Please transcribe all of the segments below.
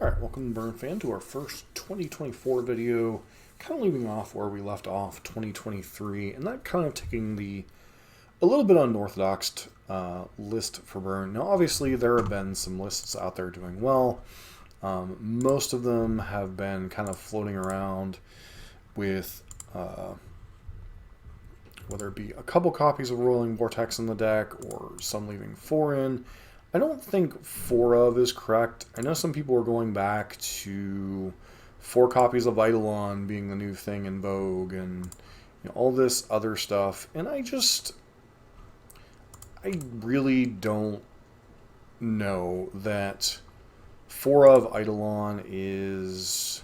Alright, welcome Burn fan to our first 2024 video, kind of leaving off where we left off 2023, and that kind of taking the a little bit unorthodox list for Burn. Now obviously there have been some lists out there doing well. Most of them have been kind of floating around with whether it be a couple copies of Rolling Vortex in the deck or some leaving 4 in. I don't think 4 of is correct. I know some people are going back to 4 copies of Eidolon being the new thing in vogue and all this other stuff. And I really don't know that 4 of Eidolon is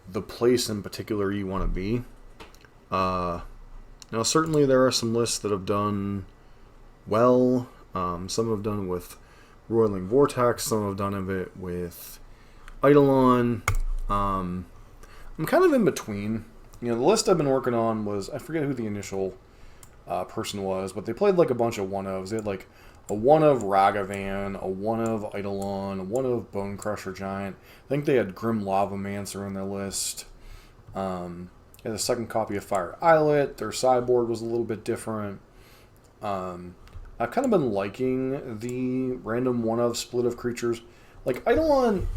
the place in particular you want to be. Now certainly there are some lists that have done well. Some have done with Roiling Vortex, some have done it with Eidolon. I'm kind of in between. The list I've been working on was, I forget who the initial person was, but they played like a bunch of one-ofs. They had like a one of Ragavan, a one of Eidolon, a one of Bone Crusher Giant. I think they had Grim Lavamancer in their list. They had a second copy of Fire Islet. Their sideboard was a little bit different. I've kind of been liking the random one-of split of creatures. Like, Eidolon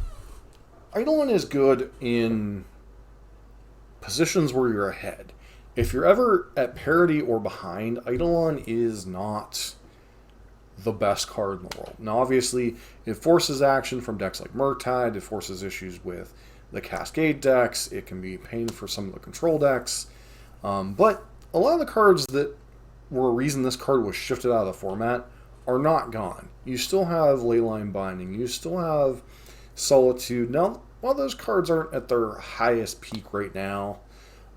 is good in positions where you're ahead. If you're ever at parity or behind, Eidolon is not the best card in the world. Now, obviously, it forces action from decks like Murktide. It forces issues with the Cascade decks. It can be a pain for some of the control decks. But a lot of the cards that were a reason this card was shifted out of the format are not gone. You still have Leyline Binding. You still have Solitude. Now, while those cards aren't at their highest peak right now,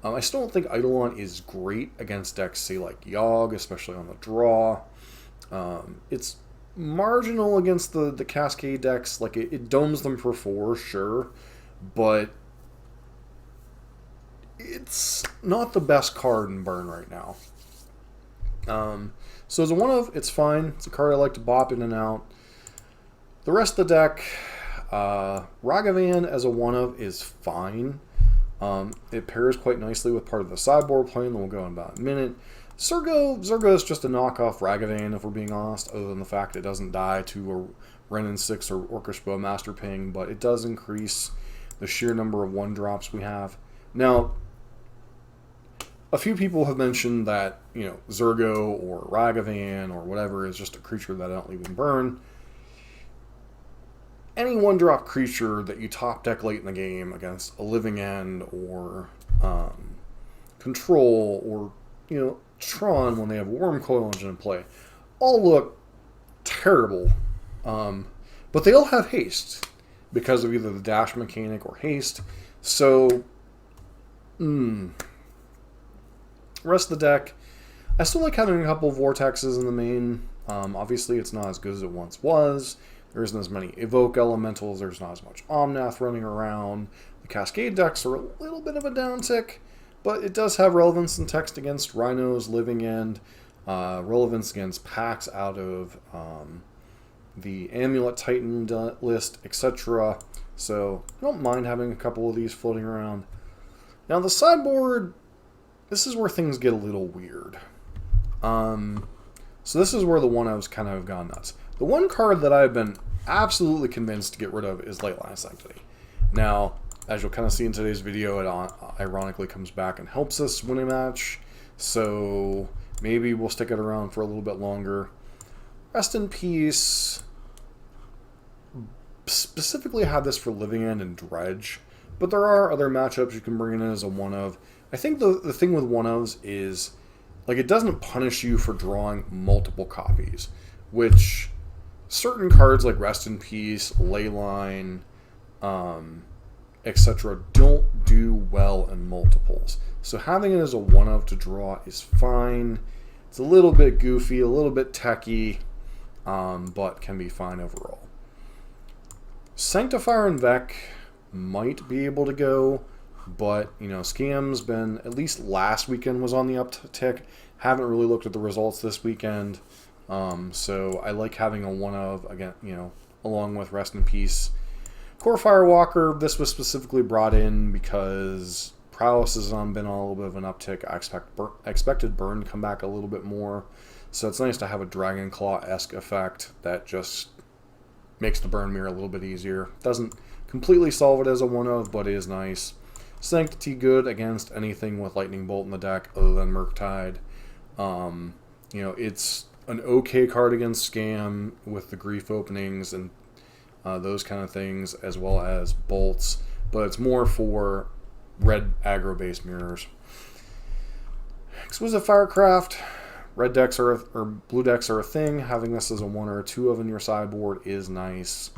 I still don't think Eidolon is great against decks, say, like Yogg, especially on the draw. It's marginal against the Cascade decks. Like, it domes them for 4, sure, but it's not the best card in Burn right now. So as a one-of, it's fine. It's a card I like to bop in and out. The rest of the deck, Ragavan as a one-of is fine. It pairs quite nicely with part of the sideboard plane that we'll go in about a minute. Zergo is just a knockoff Ragavan, if we're being honest, other than the fact it doesn't die to a Renin 6 or Orcish Bow Master Ping, but it does increase the sheer number of 1-drops we have. Now, a few people have mentioned that, Zergo or Ragavan or whatever is just a creature that I don't leave in Burn. Any 1-drop creature that you top deck late in the game against a Living End or Control or, Tron when they have a Wormcoil Engine in play, all look terrible. But they all have haste because of either the dash mechanic or haste. So, rest of the deck, I still like having a couple of Vortexes in the main. Obviously, it's not as good as it once was. There isn't as many Evoke Elementals. There's not as much Omnath running around. The Cascade decks are a little bit of a downtick, but it does have relevance in text against Rhinos, Living End, relevance against packs out of the Amulet Titan list, etc. So I don't mind having a couple of these floating around. Now the sideboard, this is where things get a little weird. So this is where the one-ofs kind of have gone nuts. The one card that I've been absolutely convinced to get rid of is Leyline Sanctity. Now, as you'll kind of see in today's video, it ironically comes back and helps us win a match. So maybe we'll stick it around for a little bit longer. Rest in Peace. Specifically had this for Living End and Dredge, but there are other matchups you can bring in as a one-of. I think the thing with one-ofs is, like, it doesn't punish you for drawing multiple copies, which certain cards like Rest in Peace, Leyline, etc. don't do well in multiples. So having it as a one-of to draw is fine. It's a little bit goofy, a little bit techy, but can be fine overall. Sanctifier and Vec might be able to go, but, Scam's been, at least last weekend was on the uptick. Haven't really looked at the results this weekend. So I like having a one-of, again, along with Rest in Peace. Core Firewalker, this was specifically brought in because Prowess has been on a little bit of an uptick. I expected Burn to come back a little bit more. So it's nice to have a Dragon Claw-esque effect that just makes the burn mirror a little bit easier. Doesn't completely solve it as a one-of, but it is nice. Sanctity good against anything with Lightning Bolt in the deck other than Murktide. You know, it's an okay card against Scam with the Grief openings and those kind of things, as well as bolts, but it's more for red aggro-based mirrors. Exquisite Firecraft. Red decks or blue decks are a thing. Having this as a 1 or a 2 of in your sideboard is nice.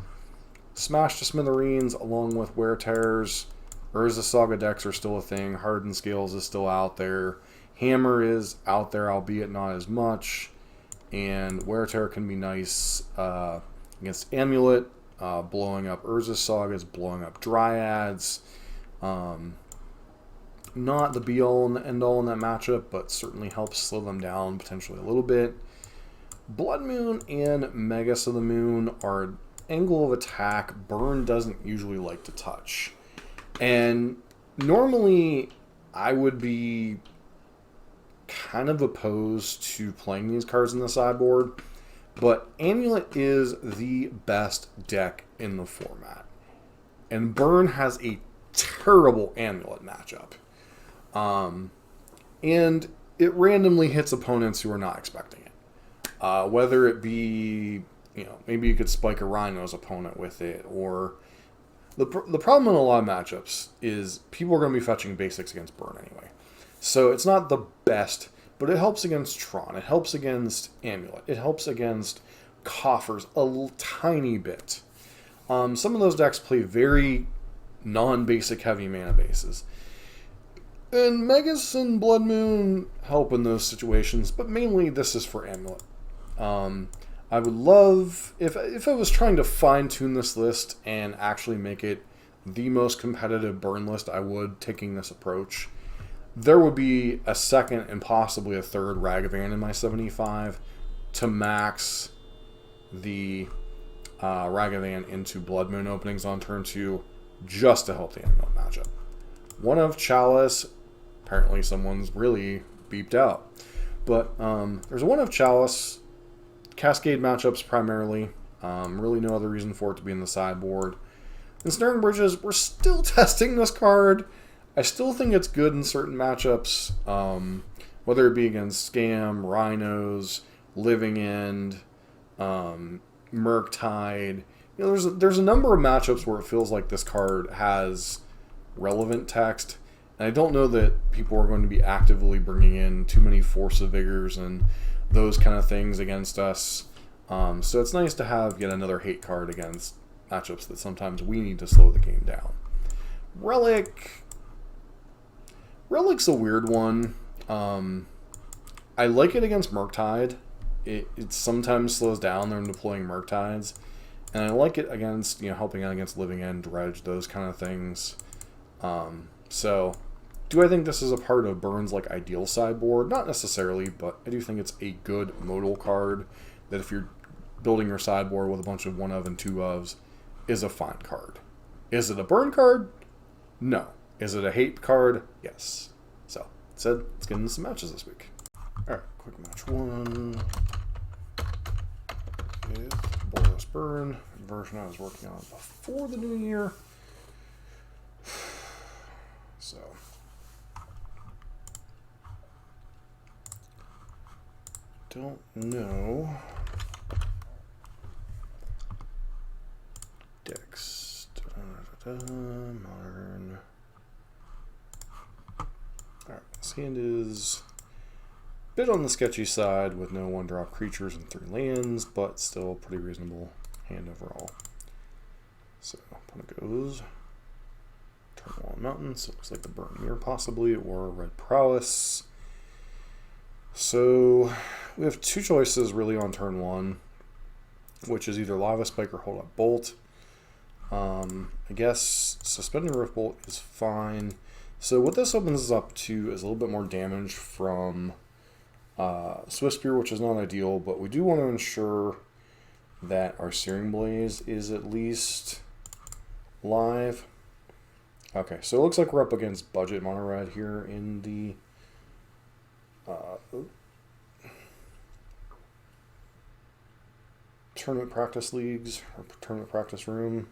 Smash to Smithereens along with Wear Tears. Urza Saga decks are still a thing. Hardened Scales is still out there. Hammer is out there, albeit not as much. And Wear Tear can be nice against Amulet, blowing up Urza Sagas, blowing up Dryads. Not the be-all and end-all in that matchup, but certainly helps slow them down potentially a little bit. Blood Moon and Megas of the Moon are angle of attack Burn doesn't usually like to touch. And normally I would be kind of opposed to playing these cards in the sideboard, but Amulet is the best deck in the format. And Burn has a terrible Amulet matchup. And it randomly hits opponents who are not expecting it. Whether it be, you know, maybe you could spike a Rhino's opponent with it, or the problem in a lot of matchups is people are going to be fetching basics against Burn anyway. So it's not the best, but it helps against Tron. It helps against Amulet. It helps against Coffers a tiny bit. Some of those decks play very non-basic heavy mana bases. And Megas and Blood Moon help in those situations, but mainly this is for Amulet. I would love, if I was trying to fine-tune this list and actually make it the most competitive Burn list, I would, taking this approach. There would be a second and possibly a third Ragavan in my 75 to max the Ragavan into Blood Moon openings on turn 2 just to help the Amulet matchup. One of Chalice, apparently someone's really beeped out. But there's one of Chalice, Cascade matchups primarily. Really no other reason for it to be in the sideboard. And Snaring Bridges, we're still testing this card. I still think it's good in certain matchups, whether it be against Scam, Rhinos, Living End, Murktide. You know, there's a number of matchups where it feels like this card has relevant text. And I don't know that people are going to be actively bringing in too many Force of Vigors and those kind of things against us. So it's nice to have yet another hate card against matchups that sometimes we need to slow the game down. Relic's a weird one. I like it against Murktide. It sometimes slows down them deploying Murktides. And I like it against, helping out against Living End, Dredge, those kind of things. So, do I think this is a part of Burn's ideal sideboard? Not necessarily, but I do think it's a good modal card that if you're building your sideboard with a bunch of 1 of and 2 ofs, is a fine card. Is it a Burn card? No. Is it a hate card? Yes. So, that said, let's get into some matches this week. Alright, quick match 1 with Boros Burn, version I was working on before the new year. So, don't know. Decks. Modern. Alright, this hand is a bit on the sketchy side with no 1-drop creatures and 3 lands, but still pretty reasonable hand overall. So, opponent goes turn 1 Mountains, so it looks like the Burn Mirror possibly, or Red Prowess. So, we have 2 choices really on turn 1, which is either Lava Spike or Hold Up Bolt. I guess Suspended Rift Bolt is fine. So what this opens us up to is a little bit more damage from Swift Spear, which is not ideal, but we do want to ensure that our Searing Blaze is at least live. Okay, so it looks like we're up against budget mono red here in the tournament practice leagues or tournament practice room.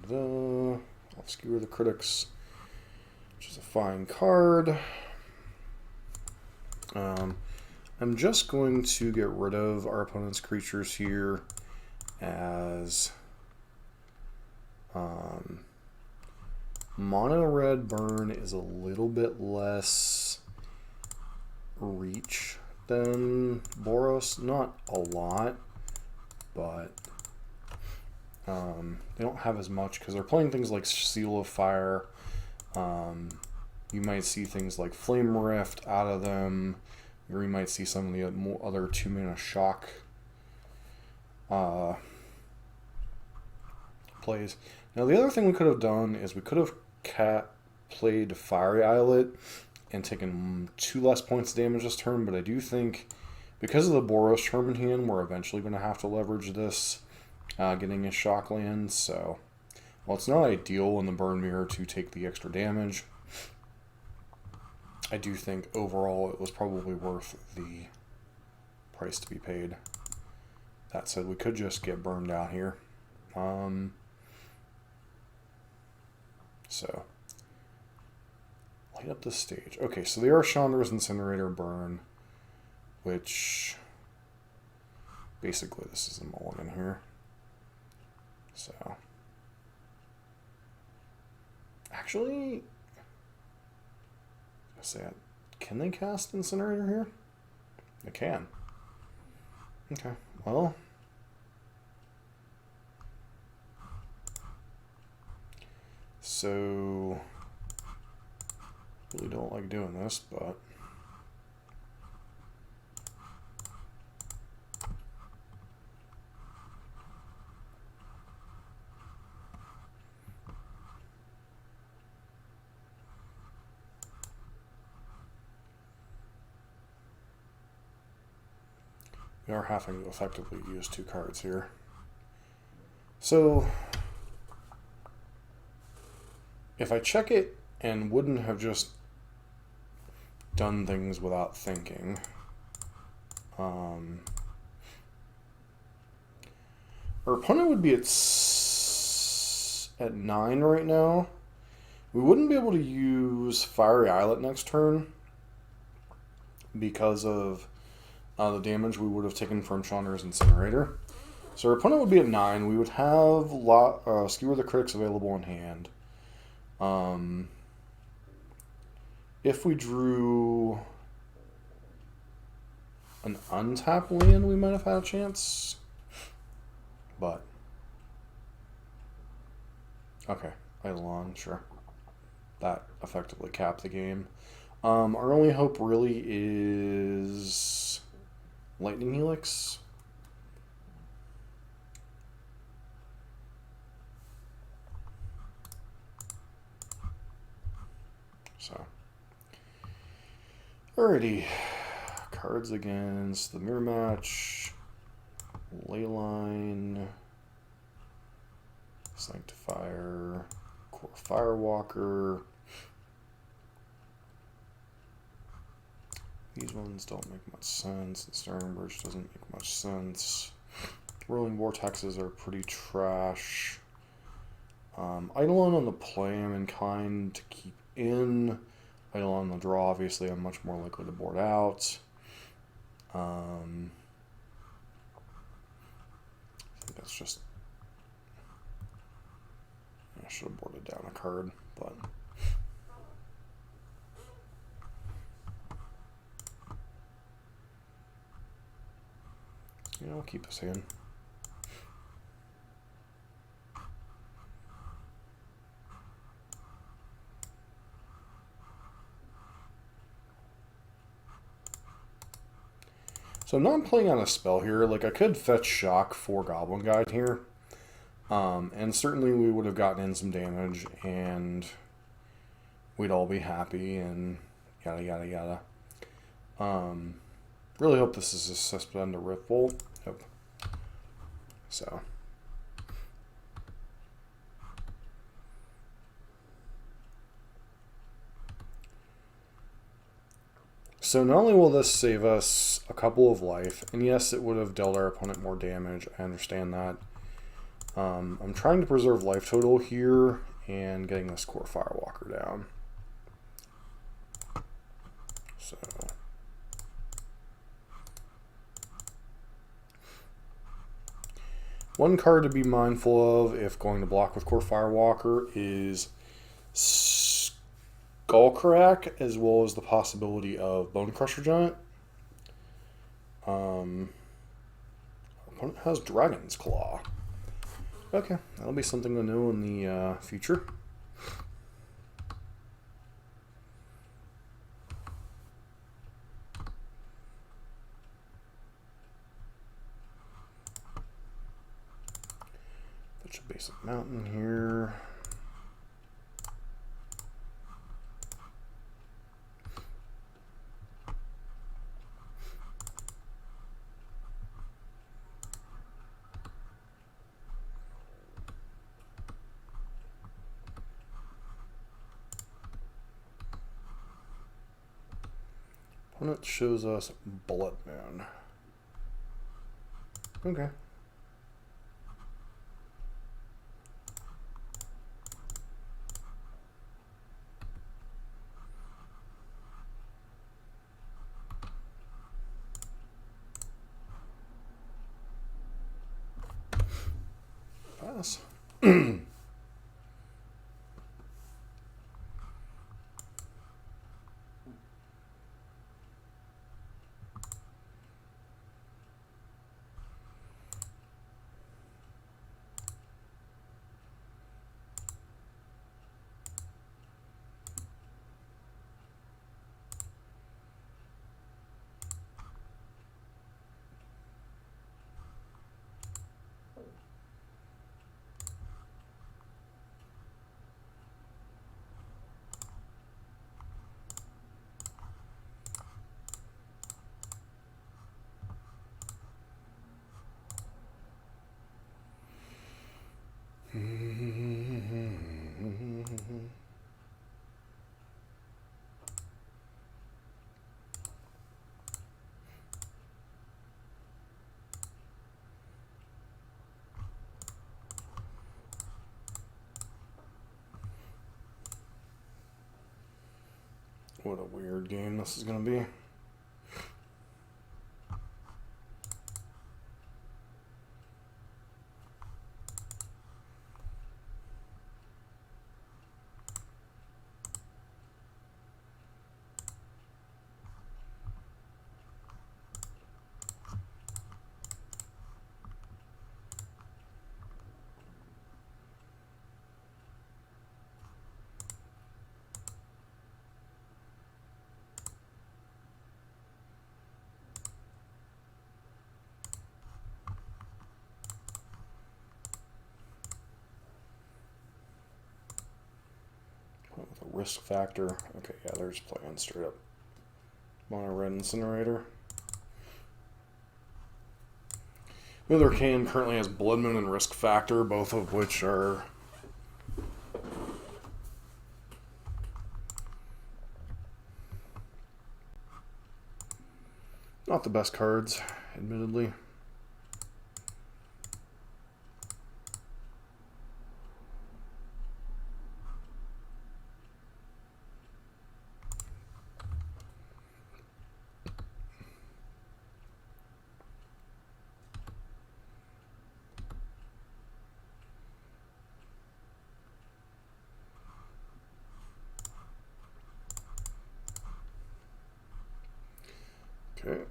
I'll skewer the critics, which is a fine card. I'm just going to get rid of our opponent's creatures here as mono red burn is a little bit less reach than Boros. Not a lot, but they don't have as much because they're playing things like Seal of Fire. You might see things like Flame Rift out of them, or you might see some of the other 2-mana shock plays. Now the other thing we could have done is we could have played Fiery Islet and taken 2 less points of damage this turn, but I do think because of the Boros Charm in hand, we're eventually going to have to leverage this, getting a shock land. So, while it's not ideal in the Burn Mirror to take the extra damage, I do think overall it was probably worth the price to be paid. That said, we could just get burned out here. So, light up the stage. Okay, so they are Chandra's Incinerator Burn, which basically this is a mulligan here. So, actually, I was gonna say, can they cast Incinerator here? They can. Okay, well. So, really don't like doing this, but we are having to effectively use 2 cards here. So, if I check it and wouldn't have just done things without thinking, our opponent would be at 9 right now. We wouldn't be able to use Fiery Islet next turn because of the damage we would have taken from Chandra's Incinerator. So our opponent would be at 9. We would have Skewer the Critics available in hand. If we drew an untapped land, we might have had a chance. But okay, Eidolon, sure. That effectively capped the game. Our only hope really is Lightning Helix. So, alrighty. Cards against the Mirror Match, Leyline, Sanctifier, Core Firewalker. These ones don't make much sense. The Sternbridge doesn't make much sense. Rolling Vortexes are pretty trash. Eidolon on the play I'm inclined to keep in. Eidolon on the draw, obviously, I'm much more likely to board out. I think that's just... I should have boarded down a card, but... you know, I'll keep this in. So I'm not playing on a spell here. Like, I could fetch Shock for Goblin Guide here. And certainly we would have gotten in some damage, and we'd all be happy, and yada, yada, yada. Really hope this is a Suspend a Rift Bolt. Yep. So. So not only will this save us a couple of life, and yes, it would have dealt our opponent more damage. I understand that. I'm trying to preserve life total here and getting this core Firewalker down. So one card to be mindful of if going to block with core Firewalker is Skullcrack, as well as the possibility of Bone Crusher Giant. Our opponent has Dragon's Claw. Okay, that'll be something to know in the future. Fetch a basic mountain here. Opponent shows us Blood Moon. Okay. Pass. What a weird game this is going to be. With a risk factor. Okay, yeah, they're just playing straight up mono red incinerator. Wither Can currently has Blood Moon and Risk Factor, both of which are not the best cards, admittedly. Okay.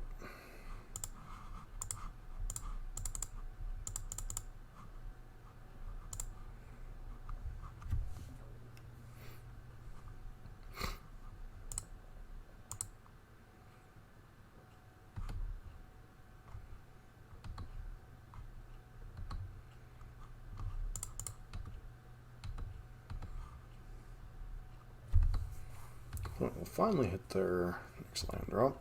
Well, we'll finally hit their next land drop.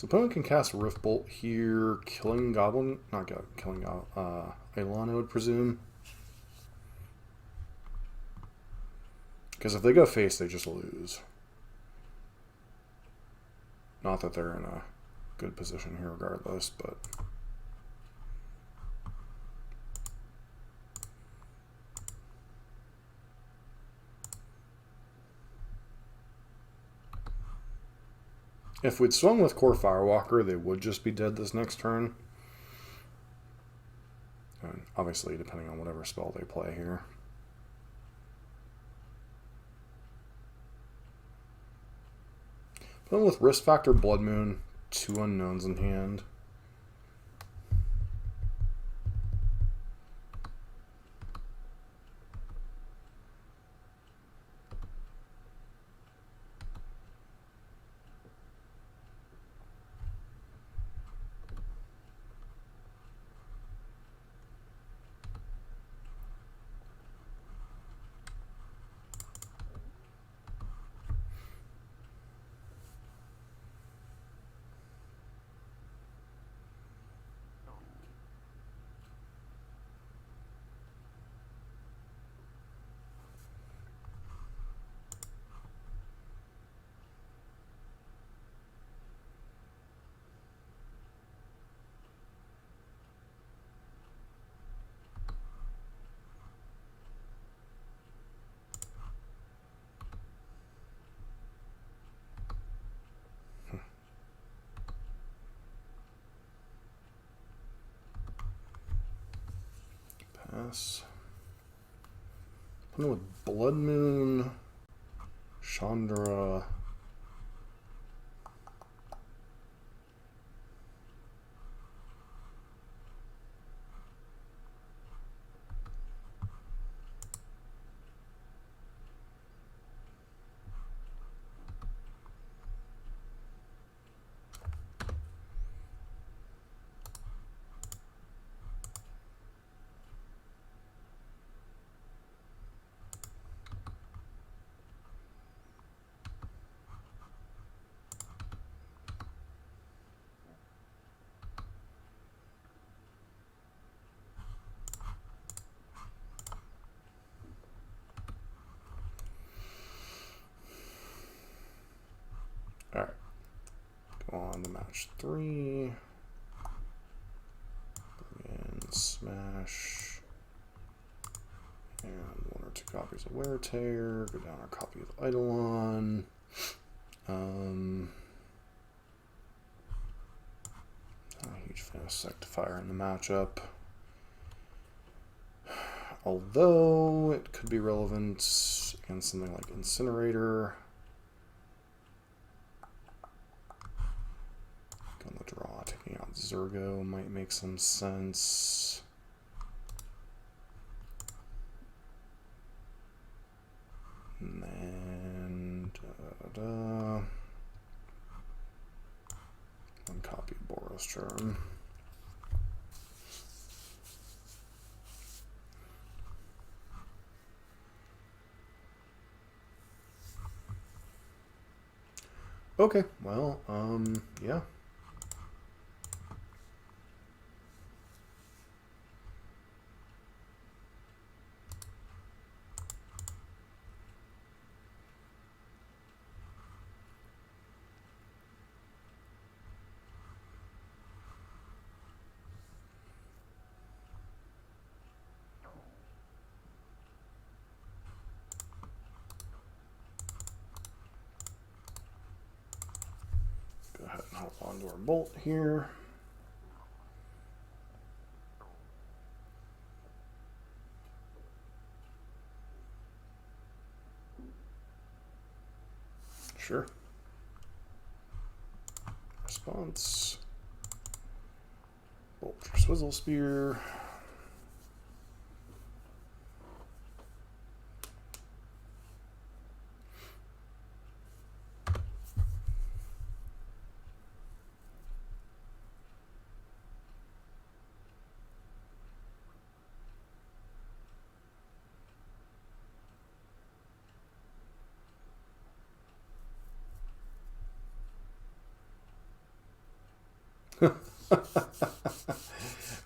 So opponent can cast Rift Bolt here, killing Goblin, not killing Eidolon, I would presume. Because if they go face, they just lose. Not that they're in a good position here regardless, but... If we'd swung with Core Firewalker, they would just be dead this next turn. And obviously, depending on whatever spell they play here. But with Risk Factor, Blood Moon, 2 unknowns in hand. Pass. Putting with Blood Moon, Chandra. Alright. Go on to match 3. Bring in Smash. And 1 or 2 copies of Wear Tear. Go down our copy of Eidolon. Not a huge fan of Sectifier in the matchup. Although it could be relevant against something like Incinerator. On the draw, taking out Zergo might make some sense. And then one copy of Boros Burn. Okay, well, yeah. Go ahead and hop onto our bolt here. Sure. Response. Bolt for Swizzle Spear.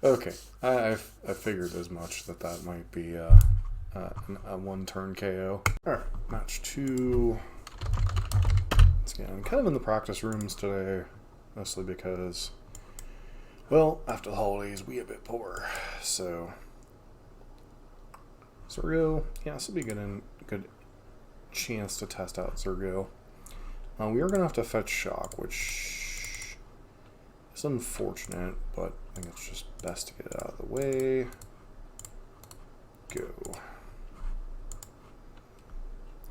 Okay, I figured as much that might be a one-turn KO. Alright, match 2. Once again, I'm kind of in the practice rooms today, mostly because, well, after the holidays, we a bit poor, so Zergo, yeah, this will be a good chance to test out Zergo. We are going to have to fetch Shock, which is unfortunate, but I think it's just best to get it out of the way. Go.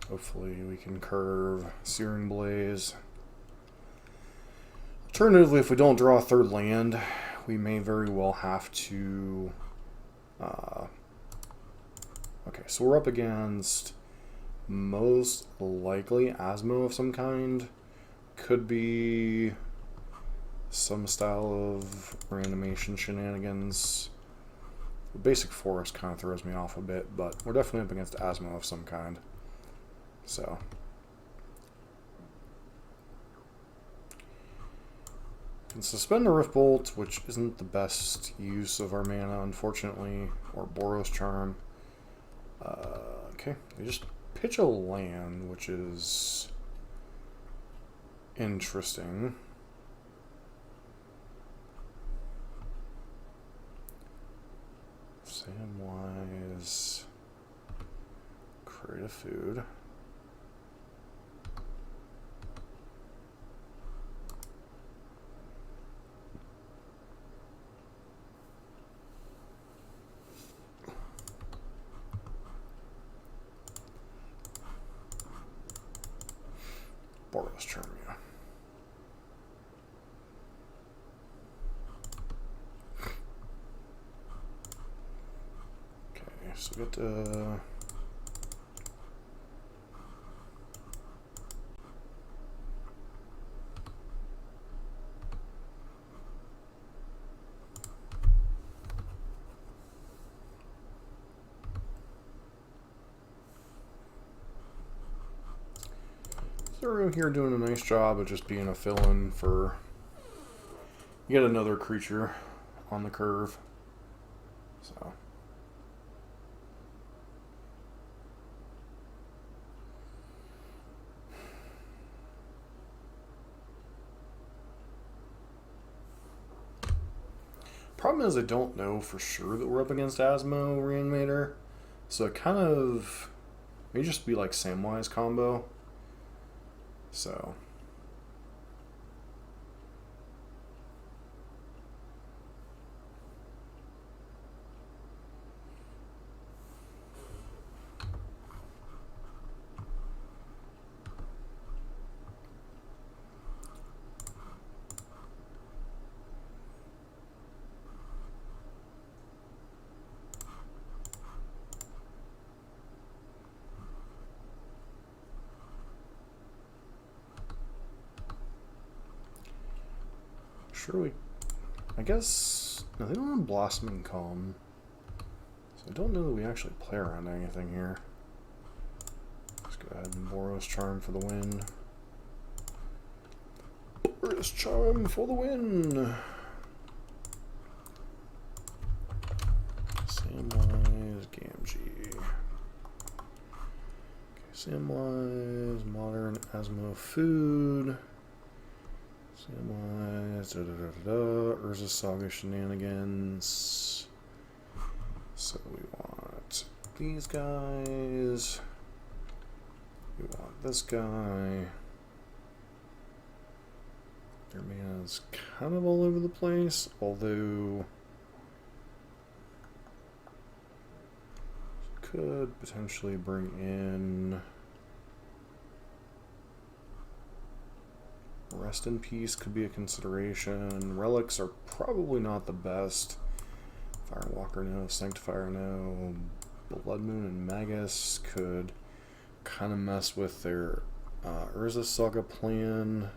Hopefully we can curve Searing Blaze. Alternatively, if we don't draw a third land, we may very well have to... okay, so we're up against most likely Asmo of some kind. Could be some style of reanimation shenanigans. The basic forest kind of throws me off a bit, but we're definitely up against Asmo of some kind. So can suspend the Rift Bolt, which isn't the best use of our mana, unfortunately, or Boros Charm. Okay, they just pitch a land, which is interesting. Samwise, create a food. Boros Charm, yeah. Okay, so we got Zero here doing a nice job of just being a fill-in for yet another creature on the curve. So problem is I don't know for sure that we're up against Asmo Reanimator, so it kind of may just be like Samwise combo. So sure I guess, no, they don't have Blossoming Calm, so I don't know that we actually play around anything here. Let's go ahead and Boros Charm for the win. Boros Charm for the win! Samwise, Gamgee. Okay, Samwise, Modern, Asmo Food. Samwise, Urza Saga shenanigans. So we want these guys. We want this guy. Their mana's kind of all over the place, although could potentially bring in Rest in Peace could be a consideration. Relics are probably not the best. Firewalker no, Sanctifier no. Blood Moon and Magus could kind of mess with their Urza Saga plan.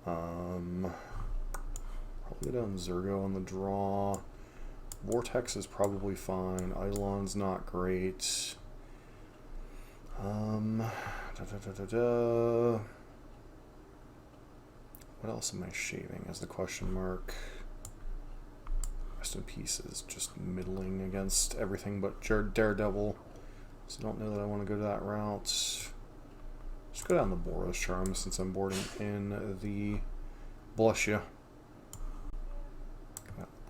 Probably down Zergo on the draw. Vortex is probably fine. Eidolon's not great. What What else am I shaving as the question mark? Rest in Peace is just middling against everything but Daredevil. So I don't know that I want to go to that route. Let's go down the Boros Charm since I'm boarding in the... Bless you.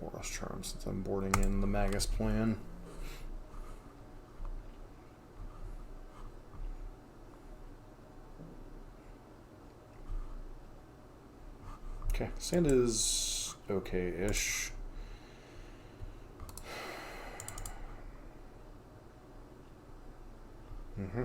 Boros Charm since I'm boarding in the Magus plan. Okay, sand is okay-ish. Mm-hmm.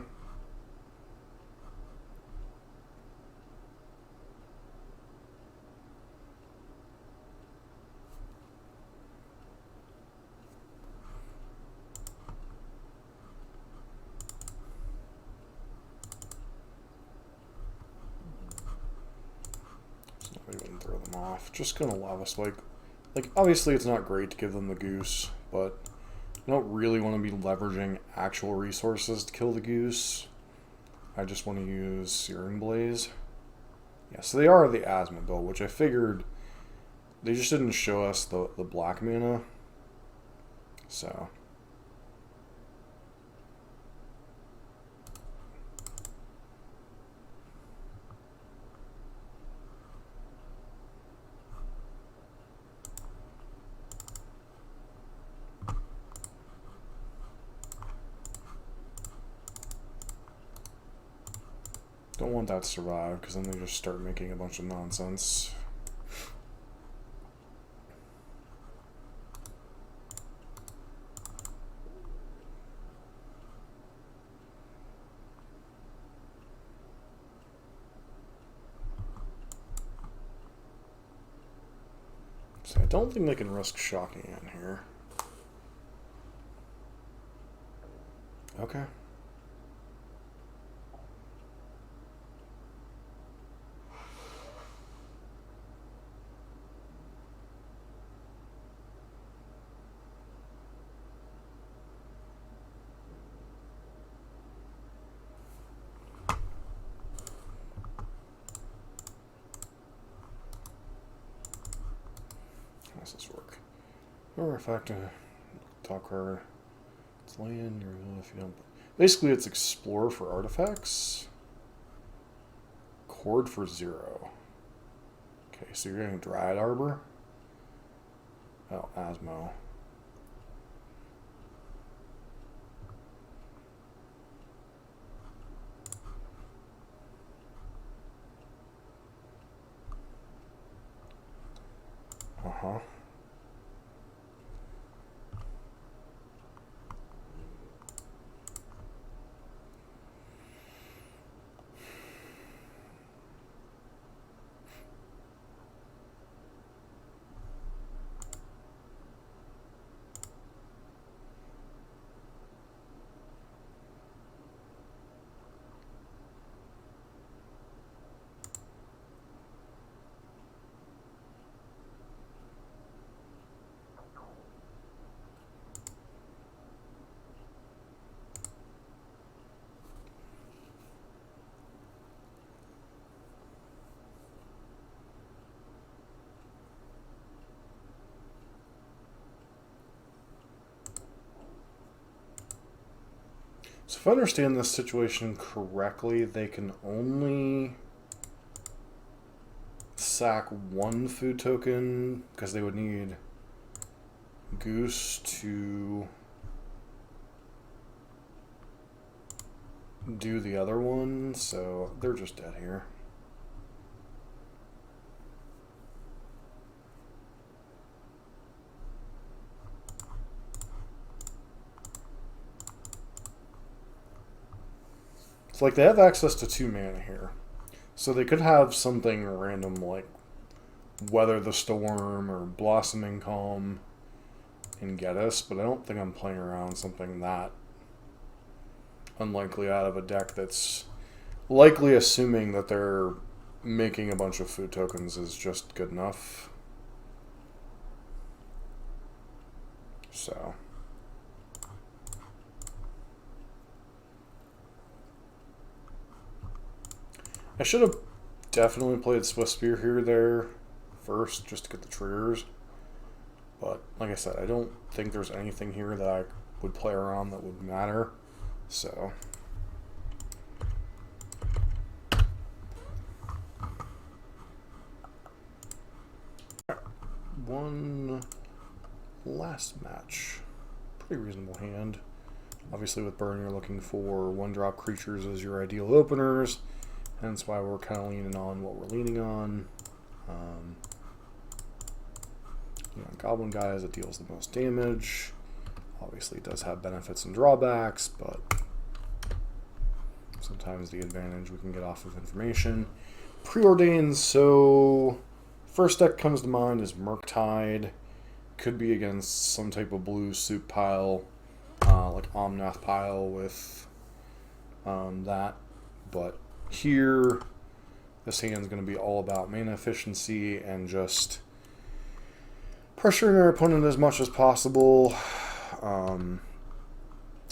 I wouldn't throw them off. Just gonna Lava Spike. Like, obviously it's not great to give them the goose, but I don't really want to be leveraging actual resources to kill the goose. I just want to use Searing Blaze. Yeah, so they are the Asthma build, which I figured they just didn't show us the black mana. So... don't want that to survive, because then they just start making a bunch of nonsense. So I don't think they can risk shocking in here. Okay. How does this work? Or if I have to talk her, it's land, you're if you don't. Basically, it's explore for artifacts, cord for 0. Okay, so you're getting Dryad Arbor. Oh, Asmo. Uh-huh. So if I understand this situation correctly, they can only sack 1 food token because they would need Goose to do the other one, so they're just dead here. It's like they have access to 2 mana here. So they could have something random like Weather the Storm or Blossoming Calm and get us, but I don't think I'm playing around something that unlikely out of a deck that's likely assuming that they're making a bunch of food tokens is just good enough. So... I should have definitely played Swift Spear here there first just to get the triggers. But like I said, I don't think there's anything here that I would play around that would matter. So one last match. Pretty reasonable hand. Obviously with Burn you're looking for 1-drop creatures as your ideal openers. Hence why we're kind of leaning on what we're leaning on. Goblin Guy as it deals the most damage. Obviously it does have benefits and drawbacks, but sometimes the advantage we can get off of information. Preordained, so first deck comes to mind is Murktide. Could be against some type of blue soup pile, like Omnath pile with that. But here, this hand's going to be all about mana efficiency and just pressuring our opponent as much as possible. Our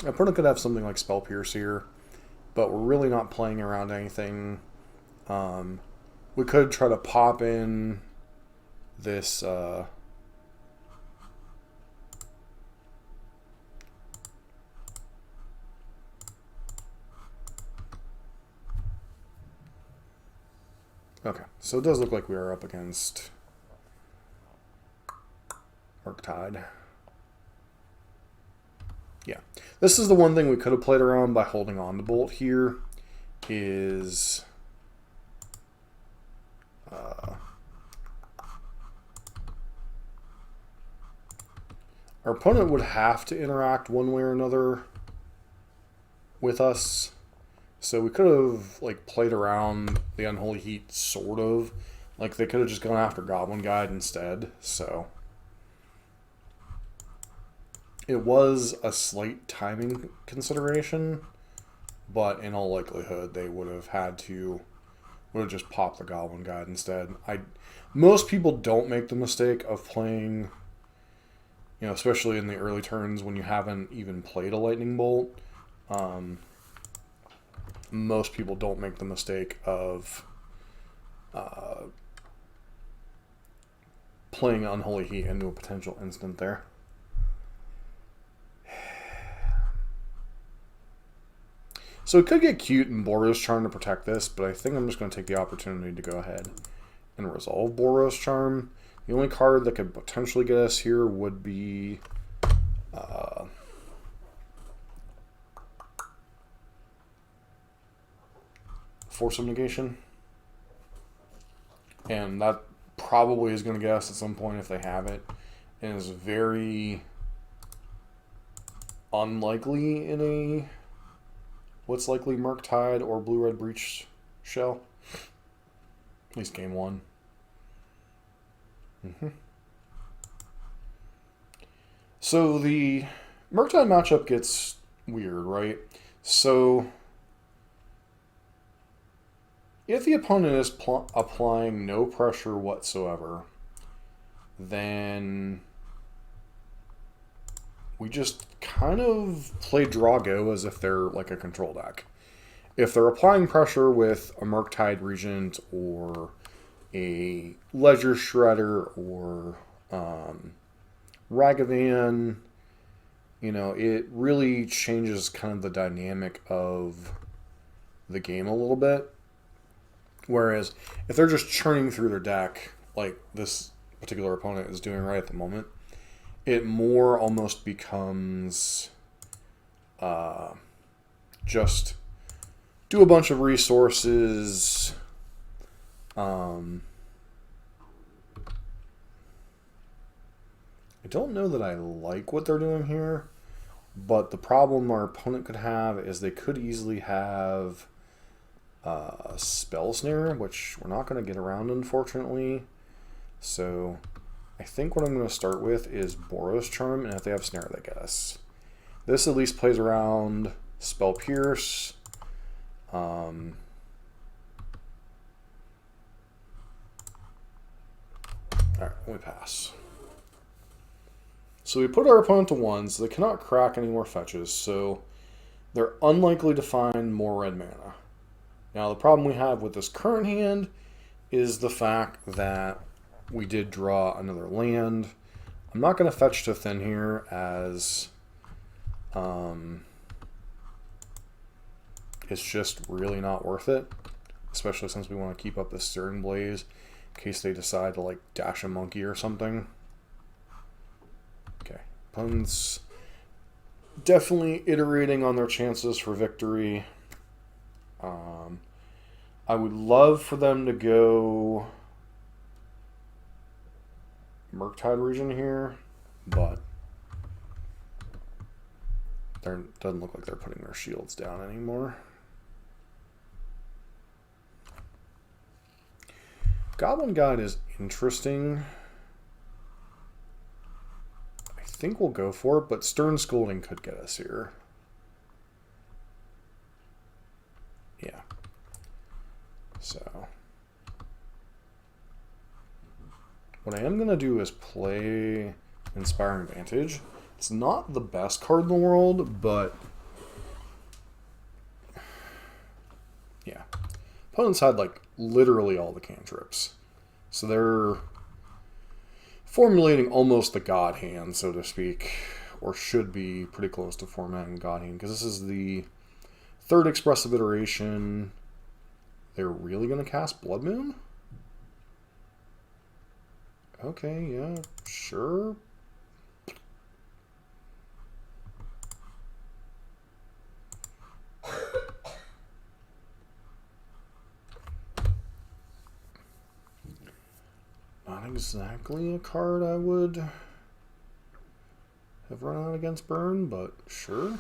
opponent could have something like Spell Pierce here, but we're really not playing around anything. We could try to pop in this okay, so it does look like we are up against Murktide. Yeah, this is the one thing we could have played around by holding on to Bolt here, is our opponent would have to interact one way or another with us. So we could have like played around the Unholy Heat, sort of. Like they could have just gone after Goblin Guide instead. So it was a slight timing consideration, but in all likelihood they would have just popped the Goblin Guide instead. Most people don't make the mistake of playing, especially in the early turns when you haven't even played a Lightning Bolt. Most people don't make the mistake of playing Unholy Heat into a potential instant there. So it could get cute and Boros Charm to protect this, but I think I'm just going to take the opportunity to go ahead and resolve Boros Charm. The only card that could potentially get us here would be Force of Negation. And that probably is going to get us at some point if they have it. And is very unlikely in a what's likely Murktide or Blue-Red Breach shell. At least game one. So the Murktide matchup gets weird, right? So if the opponent is applying no pressure whatsoever, then we just kind of play Drago as if they're like a control deck. If they're applying pressure with a Murktide Regent or a Ledger Shredder or Ragavan, it really changes kind of the dynamic of the game a little bit. Whereas if they're just churning through their deck, like this particular opponent is doing right at the moment, it more almost becomes just do a bunch of resources. I don't know that I like what they're doing here, but the problem our opponent could have is they could easily have Spell Snare, which we're not going to get around, unfortunately. So I think what I'm going to start with is Boros Charm, and if they have Snare, they get us. This at least plays around Spell Pierce. Alright, we pass. So we put our opponent to 1, so they cannot crack any more fetches, so they're unlikely to find more red mana. Now the problem we have with this current hand is the fact that we did draw another land. I'm not going to fetch to thin here as it's just really not worth it, especially since we want to keep up the Searing Blaze in case they decide to like dash a monkey or something. Okay, opponents definitely iterating on their chances for victory. I would love for them to go Murktide region here, but it doesn't look like they're putting their shields down anymore. Goblin Guide is interesting. I think we'll go for it, but Stern Scolding could get us here. Yeah. So what I am going to do is play Inspiring Vantage. It's not the best card in the world, but yeah. Opponents had like literally all the cantrips. So they're formulating almost the God Hand, so to speak, or should be pretty close to formatting God Hand, because this is the third expressive iteration. They're really going to cast Blood Moon? Okay, yeah, sure. Not exactly a card I would have run out against Burn, but sure.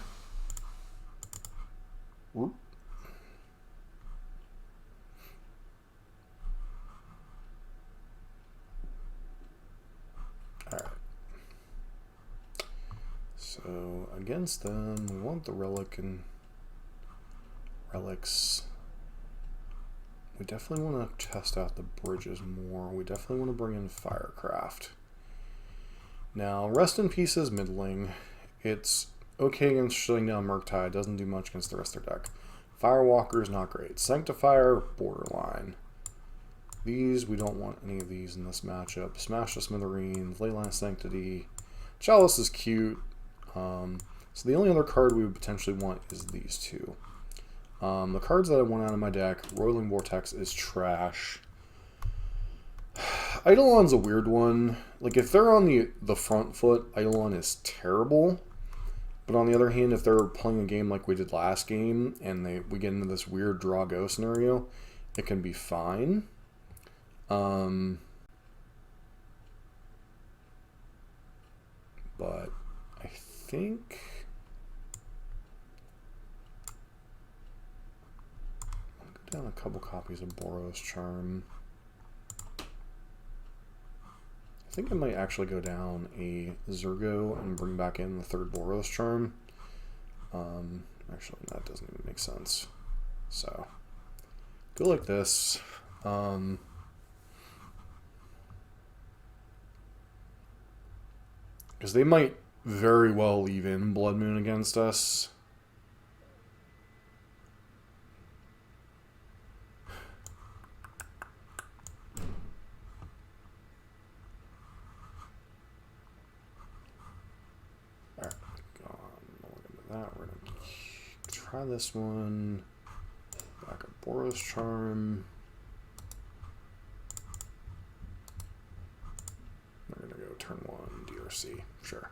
Whoop. Alright. So against them, we want the relic and relics. We definitely want to test out the bridges more. We definitely want to bring in Firecraft. Now, Rest in Peace is middling. It's okay against shutting down Murktide. Doesn't do much against the rest of their deck. Firewalker is not great. Sanctifier, borderline. These, we don't want any of these in this matchup. Smash the Smithereens, Leyline Sanctity. Chalice is cute. So the only other card we would potentially want is these two. The cards that I want out of my deck, Roiling Vortex is trash. Eidolon's a weird one. Like, if they're on the front foot, Eidolon is terrible. But on the other hand, if they're playing a game like we did last game, and we get into this weird draw-go scenario, it can be fine. But I think I'll go down a couple copies of Boros Charm. I think I might actually go down a Zergo and bring back in the third Boros Charm. Actually, that doesn't even make sense. So, go like this. Because they might very well leave in Blood Moon against us. Alright, look into that. We're going to try this one. Back up Boros Charm. We're going to go turn 1 DRC. Sure.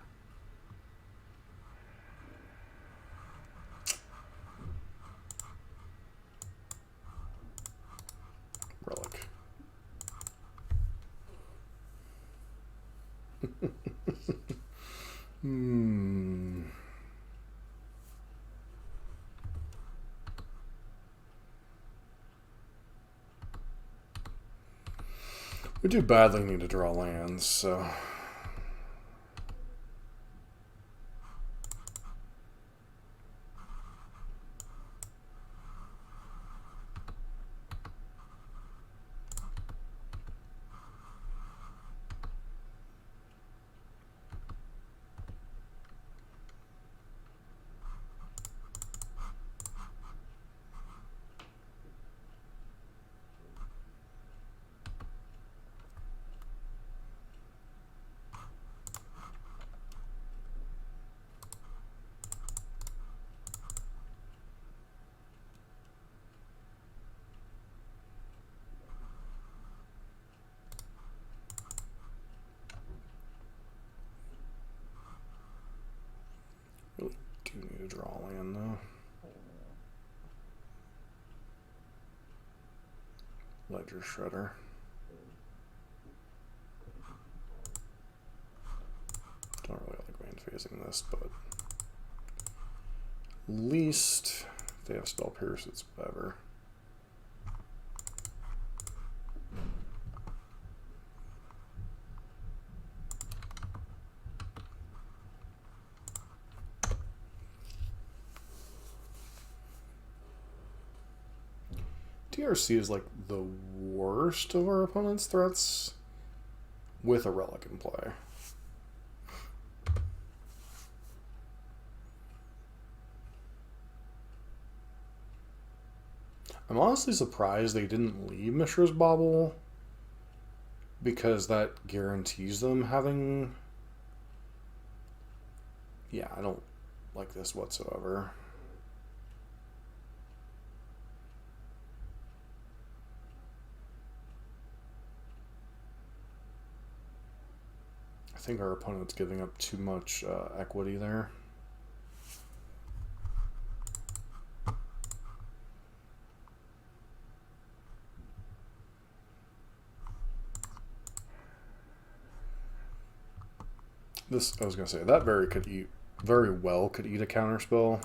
Relic. We do badly need to draw lands, so... Ledger Shredder. Don't really like land phasing this, but at least if they have Spell Pierce, it's whatever. TRC is like the worst of our opponent's threats with a relic in play. I'm honestly surprised they didn't leave Mishra's Bauble, because that guarantees them having... Yeah, I don't like this whatsoever. I think our opponent's giving up too much equity there. This, I was gonna say, that very well could eat a counterspell.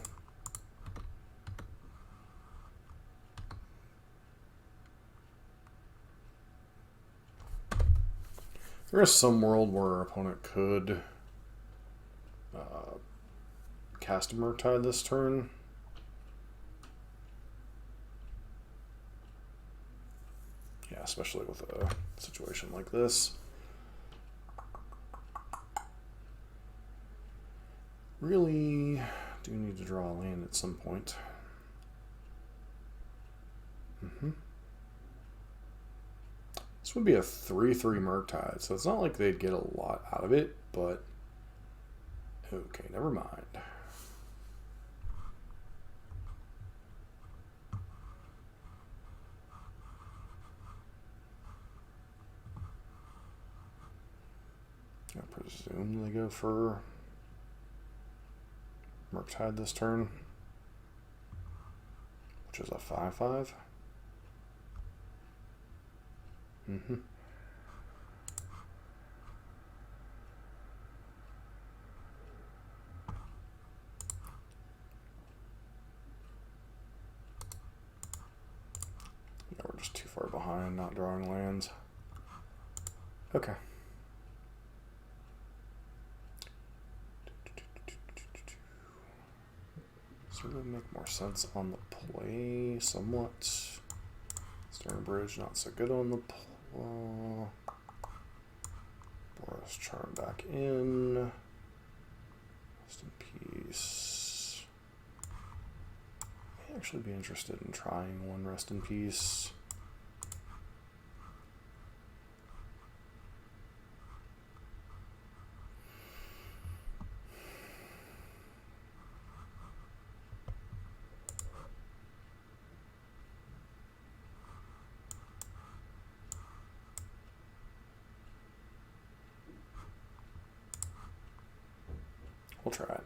There is some world where our opponent could cast a Murktide this turn. Yeah, especially with a situation like this. Really do need to draw a land at some point. This would be a 3/3 Murktide, so it's not like they'd get a lot out of it, but okay, never mind. I presume they go for Murktide this turn, which is a 5/5. Yeah, we're just too far behind, not drawing lands. Okay. This would make more sense on the play, somewhat. Stern Bridge, not so good on the play. Boros Charm back in. Rest in Peace. May actually be interested in trying one Rest in Peace. We'll try it.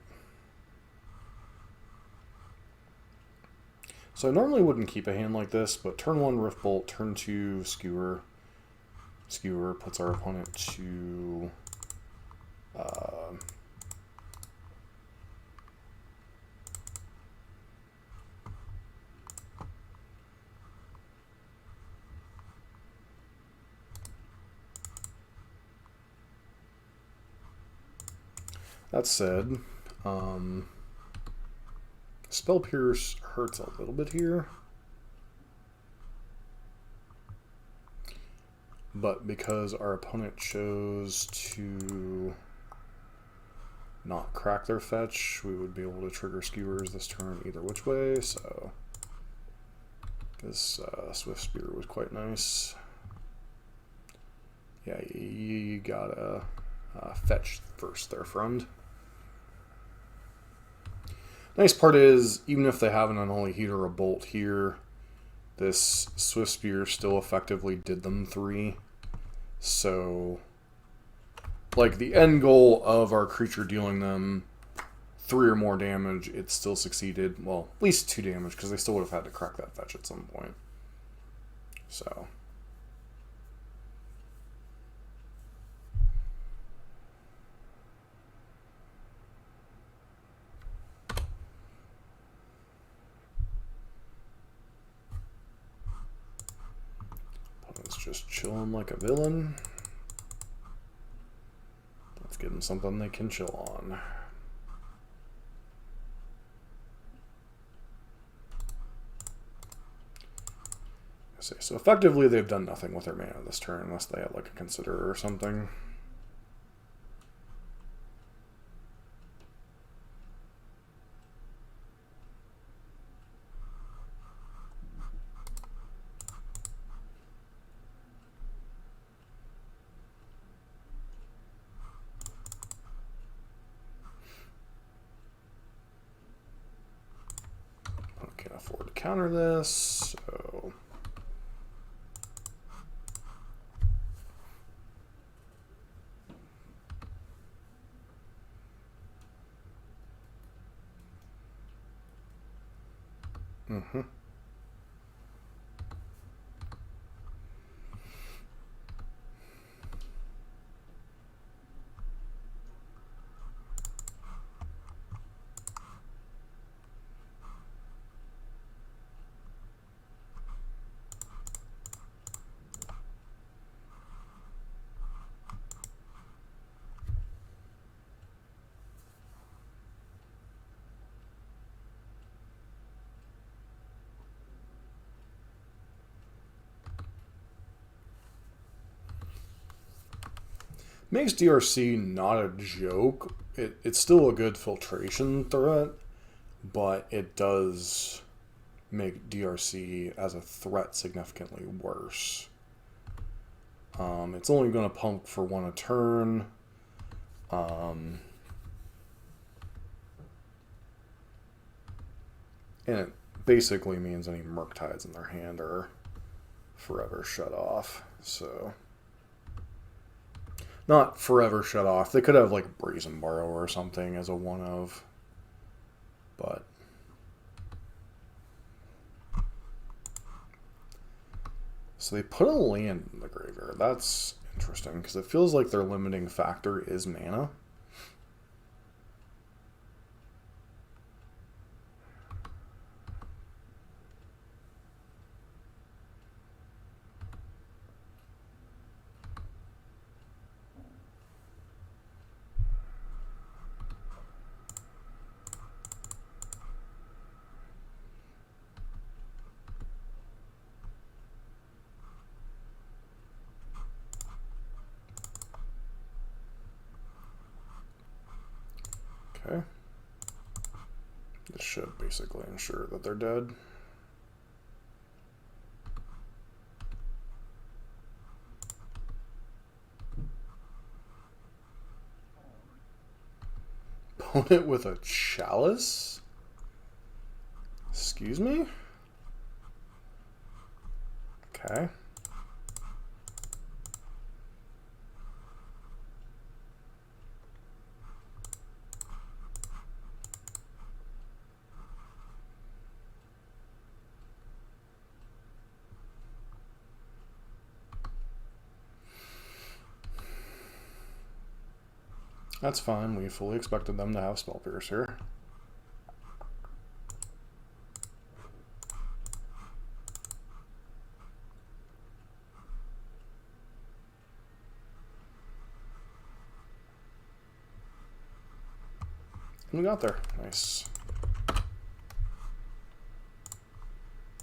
So I normally wouldn't keep a hand like this, but turn 1 Rift Bolt, turn 2 Skewer. Skewer puts our opponent to that said, Spell Pierce hurts a little bit here, but because our opponent chose to not crack their fetch, we would be able to trigger Skewers this turn either which way, so this Swift Spear was quite nice. Yeah, you gotta fetch first there, friend. Nice part is, even if they have an Unholy Heat or a Bolt here, this Swift Spear still effectively did them 3. So, like, the end goal of our creature dealing them 3 or more damage, it still succeeded. Well, at least 2 damage, because they still would have had to crack that fetch at some point. So, just chilling like a villain. Let's give them something they can chill on. So effectively, they've done nothing with their mana this turn unless they have like a Considerer or something. I can't afford to counter this, so. Mm-hmm. Makes DRC not a joke. It's still a good filtration threat, but it does make DRC as a threat significantly worse. It's only going to pump for 1 a turn. And it basically means any Murktides in their hand are forever shut off. So, not forever shut off. They could have like Brazen Borrow or something as a 1/of, but so they put a land in the graveyard. That's interesting because it feels like their limiting factor is mana. Okay. This should basically ensure that they're dead. Opponent with a Chalice? Excuse me? Okay. That's fine. We fully expected them to have Spell Pierce here. And we got there. Nice.